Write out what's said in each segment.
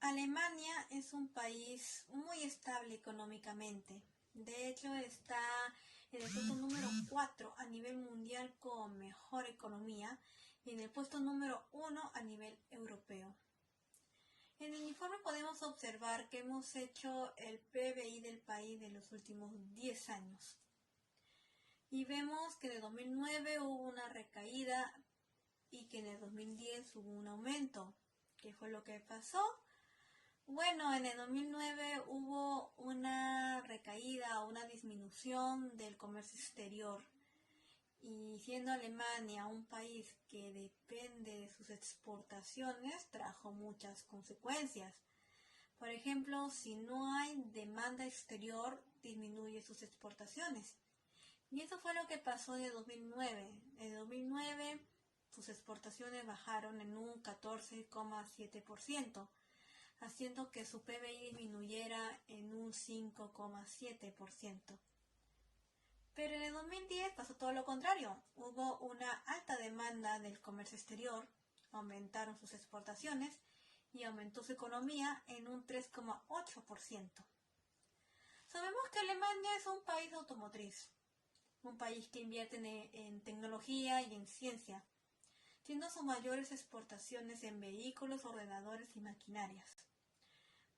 Alemania es un país muy estable económicamente. De hecho, está en el puesto número 4 a nivel mundial con mejor economía y en el puesto número 1 a nivel europeo. En el informe podemos observar que hemos hecho el PBI del país de los últimos 10 años. Y vemos que en el 2009 hubo una recaída y que en el 2010 hubo un aumento. ¿Qué fue lo que pasó? Bueno, en el 2009 hubo una recaída o una disminución del comercio exterior y siendo Alemania un país que depende de sus exportaciones, trajo muchas consecuencias. Por ejemplo, si no hay demanda exterior, disminuye sus exportaciones. Y eso fue lo que pasó en el 2009. En el 2009 sus exportaciones bajaron en un 14,7%. haciendo que su PBI disminuyera en un 5,7%. Pero en el 2010 pasó todo lo contrario. Hubo una alta demanda del comercio exterior, aumentaron sus exportaciones y aumentó su economía en un 3,8%. Sabemos que Alemania es un país automotriz, un país que invierte en tecnología y en ciencia, siendo sus mayores exportaciones en vehículos, ordenadores y maquinarias,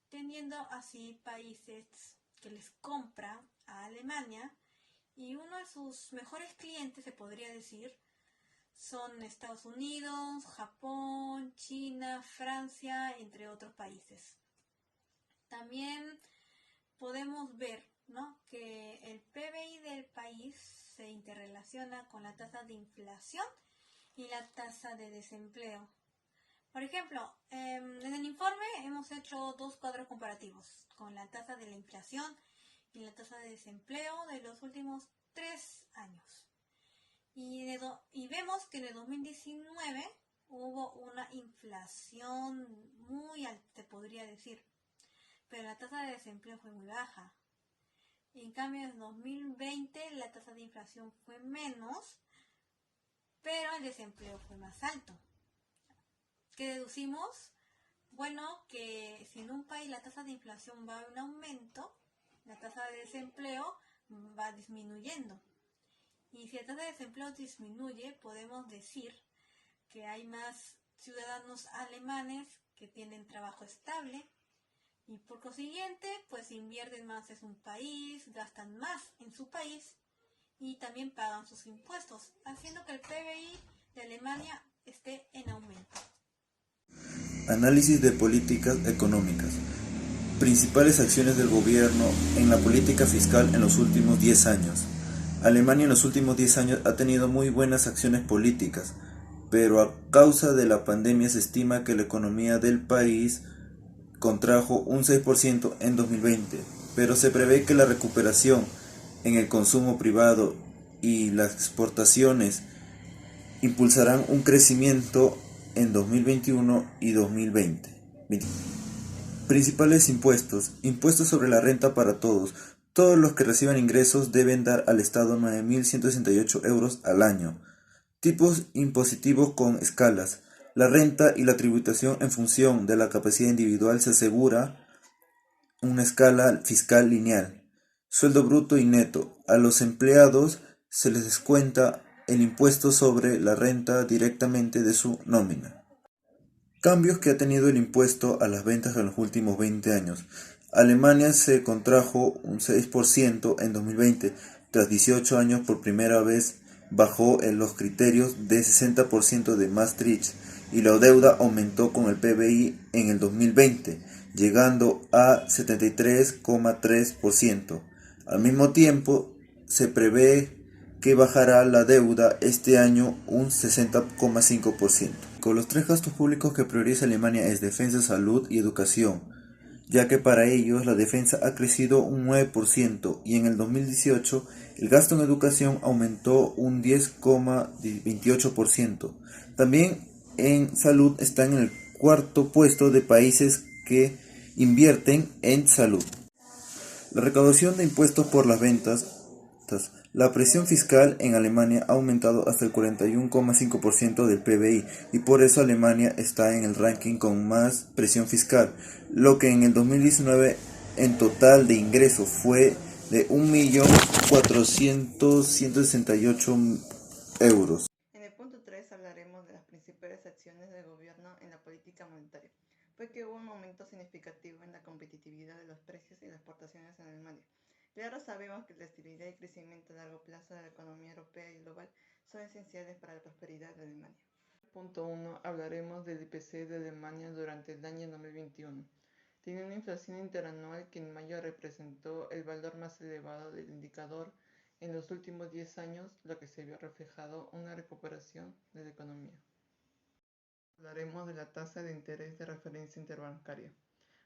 teniendo así países que les compra a Alemania y uno de sus mejores clientes, se podría decir, son Estados Unidos, Japón, China, Francia, entre otros países. También podemos ver, ¿no?, que el PBI del país se interrelaciona con la tasa de inflación y la tasa de desempleo. Por ejemplo, en el informe hemos hecho dos cuadros comparativos con la tasa de la inflación y la tasa de desempleo de los últimos 3 años. Y vemos que en el 2019 hubo una inflación muy alta, se podría decir, pero la tasa de desempleo fue muy baja. Y en cambio en 2020 la tasa de inflación fue menos, pero el desempleo fue más alto. ¿Qué deducimos? Bueno, que si en un país la tasa de inflación va en aumento, la tasa de desempleo va disminuyendo. Y si la tasa de desempleo disminuye, podemos decir que hay más ciudadanos alemanes que tienen trabajo estable y por consiguiente, pues invierten más en su país, gastan más en su país y también pagan sus impuestos, haciendo que el PBI de Alemania esté en aumento. Análisis de políticas económicas. Principales acciones del gobierno en la política fiscal en los últimos 10 años. Alemania en los últimos 10 años ha tenido muy buenas acciones políticas, pero a causa de la pandemia se estima que la economía del país contrajo un 6% en 2020, pero se prevé que la recuperación en el consumo privado y las exportaciones impulsarán un crecimiento en 2021 y 2020. Principales impuestos. Impuestos sobre la renta para todos. Todos los que reciban ingresos deben dar al Estado 9.168 euros al año. Tipos impositivos con escalas. La renta y la tributación en función de la capacidad individual se asegura una escala fiscal lineal. Sueldo bruto y neto. A los empleados se les descuenta el impuesto sobre la renta directamente de su nómina. Cambios que ha tenido el impuesto a las ventas en los últimos 20 años. Alemania se contrajo un 6% en 2020, tras 18 años por primera vez bajó en los criterios de 60% de Maastricht y la deuda aumentó con el PBI en el 2020, llegando a 73,3%. Al mismo tiempo, se prevé que bajará la deuda este año un 60,5%. Con los 3 gastos públicos que prioriza Alemania es defensa, salud y educación, ya que para ellos la defensa ha crecido un 9% y en el 2018 el gasto en educación aumentó un 10,28%. También en salud están en el 4.º puesto de países que invierten en salud. La recaudación de impuestos por las ventas. La presión fiscal en Alemania ha aumentado hasta el 41,5% del PBI y por eso Alemania está en el ranking con más presión fiscal, lo que en el 2019 en total de ingresos fue de 1.400.168 euros. En el punto 3 hablaremos de las principales acciones del gobierno en la política monetaria. Fue que hubo un aumento significativo en la competitividad de los precios y las exportaciones en Alemania. Y ahora sabemos que la estabilidad y crecimiento a largo plazo de la economía europea y global son esenciales para la prosperidad de Alemania. Punto 1. Hablaremos del IPC de Alemania durante el año 2021. Tiene una inflación interanual que en mayo representó el valor más elevado del indicador en los últimos 10 años, lo que se vio reflejado una recuperación de la economía. Hablaremos de la tasa de interés de referencia interbancaria.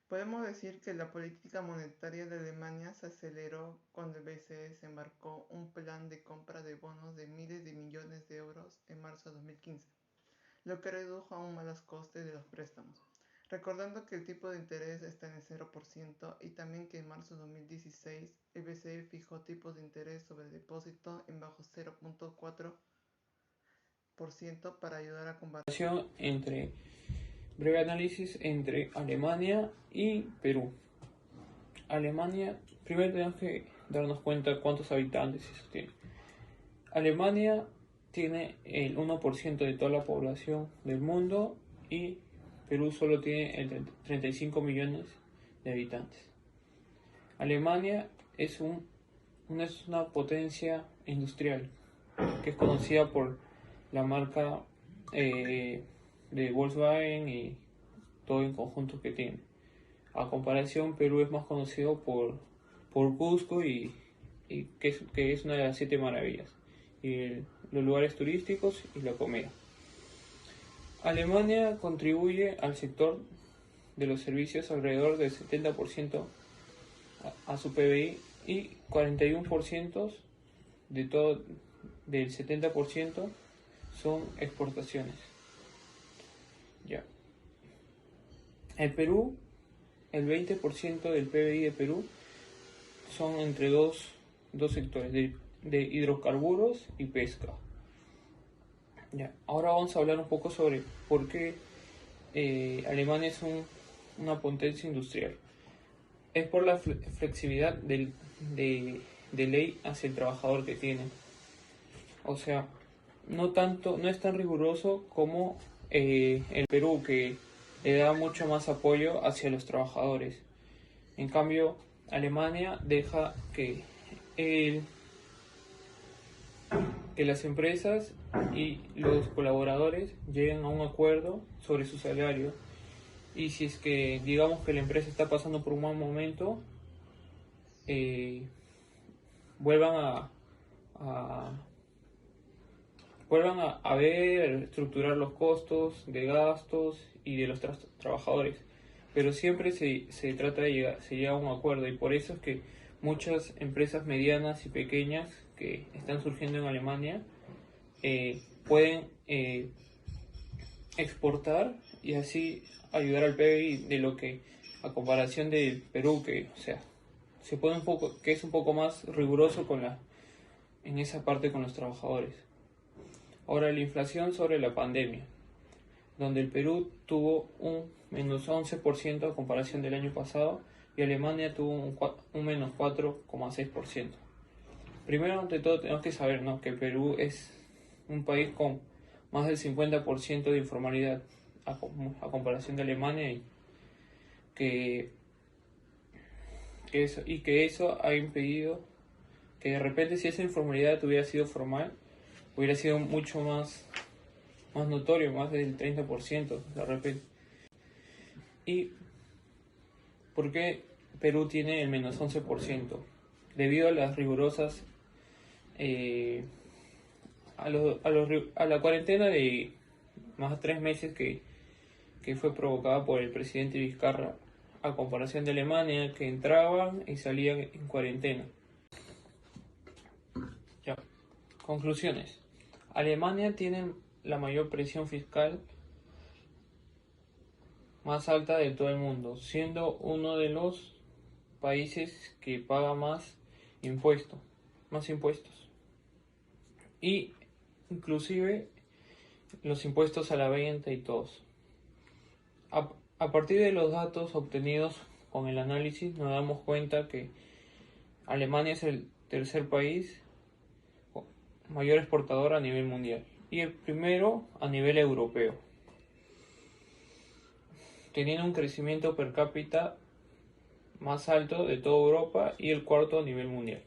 Podemos decir que la política monetaria de Alemania se aceleró cuando el BCE se embarcó un plan de compra de bonos de miles de millones de euros en marzo de 2015, lo que redujo aún más los costes de los préstamos. Recordando que el tipo de interés está en el 0% y también que en marzo de 2016 el BCE fijó tipos de interés sobre el depósito en bajo 0.4% para ayudar a combatir. Breve análisis entre Alemania y Perú. Alemania, primero tenemos que darnos cuenta cuántos habitantes eso tiene. Alemania tiene el 1% de toda la población del mundo y Perú solo tiene el 35 millones de habitantes. Alemania es una potencia industrial que es conocida por la marca de Volkswagen y todo el conjunto que tiene. A comparación, Perú es más conocido por Cusco y que es una de las 7 maravillas, y los lugares turísticos y la comida. Alemania contribuye al sector de los servicios alrededor del 70% a su PBI y 41% del 70% son exportaciones. Ya. El Perú, el 20% del PBI de Perú son entre dos sectores, de hidrocarburos y pesca. Ya. Ahora vamos a hablar un poco sobre por qué Alemania es una potencia industrial. Es por la flexibilidad de ley hacia el trabajador que tiene. O sea, no es tan riguroso como el Perú, que le da mucho más apoyo hacia los trabajadores. En cambio, Alemania deja que las empresas y los colaboradores lleguen a un acuerdo sobre su salario, y si es que digamos que la empresa está pasando por un mal momento, vuelvan a ver, estructurar los costos de gastos y de los trabajadores, pero siempre se trata de llega a un acuerdo, y por eso es que muchas empresas medianas y pequeñas que están surgiendo en Alemania pueden exportar y así ayudar al PBI, de lo que a comparación del Perú, que o sea que es un poco más riguroso en esa parte con los trabajadores. Ahora, la inflación sobre la pandemia, donde el Perú tuvo un menos 11% a comparación del año pasado y Alemania tuvo un menos 4,6%. Primero, ante todo, tenemos que saber, ¿no?, que Perú es un país con más del 50% de informalidad a comparación de Alemania, y que eso ha impedido que de repente, si esa informalidad hubiera sido formal, hubiera sido mucho más notorio, más del 30% de repente. ¿Y por qué Perú tiene el menos 11%? Debido a las rigurosas a la cuarentena de más de 3 meses que fue provocada por el presidente Vizcarra, a comparación de Alemania, que entraban y salían en cuarentena. Ya. Conclusiones. Alemania tiene la mayor presión fiscal más alta de todo el mundo, siendo uno de los países que paga más impuestos. y inclusive los impuestos a la venta y todos. A partir de los datos obtenidos con el análisis nos damos cuenta que Alemania es el tercer país mayor exportador a nivel mundial y el primero a nivel europeo, teniendo un crecimiento per cápita más alto de toda Europa y el cuarto a nivel mundial.